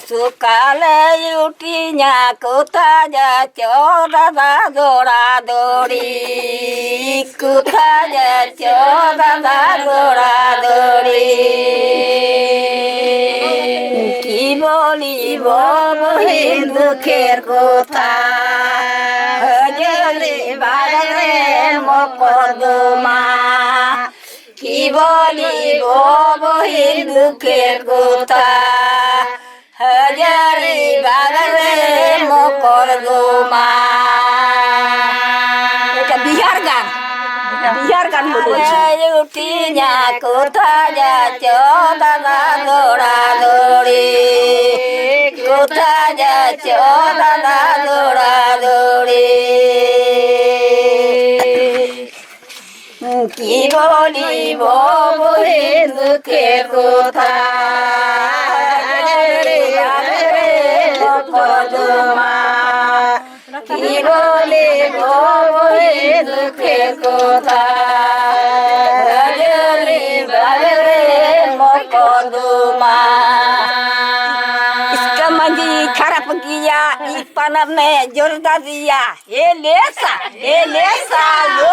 সকালে উঠিয়া কোথা যাচ্ছ দাদা দৌড়াদৌড়ি কোথা যাচ্ছ দাদা দৌড়াদৌড়ি কি বলিব বহিন দুঃখের কথা হজরে বাজরে মকদ্দমা কি বলিব বহিন দুঃখের কথা হজরে বাজরে মকদ্দমা এটা বিহার গান বলেছি উঠিয়া কোথা যাচ্ছ দাদা দৌড়াদৌড়ি কোথা যাচ্ছ দাদা দৌড়াদৌড়ি কি বলিব বহে দুঃখের কথা মকদ্দমা কি বলিব বহে দুঃখের কথা मकद्दमा इसका मंजी खराब किया इस पनम ने जोरदार दिया ये लेसा लो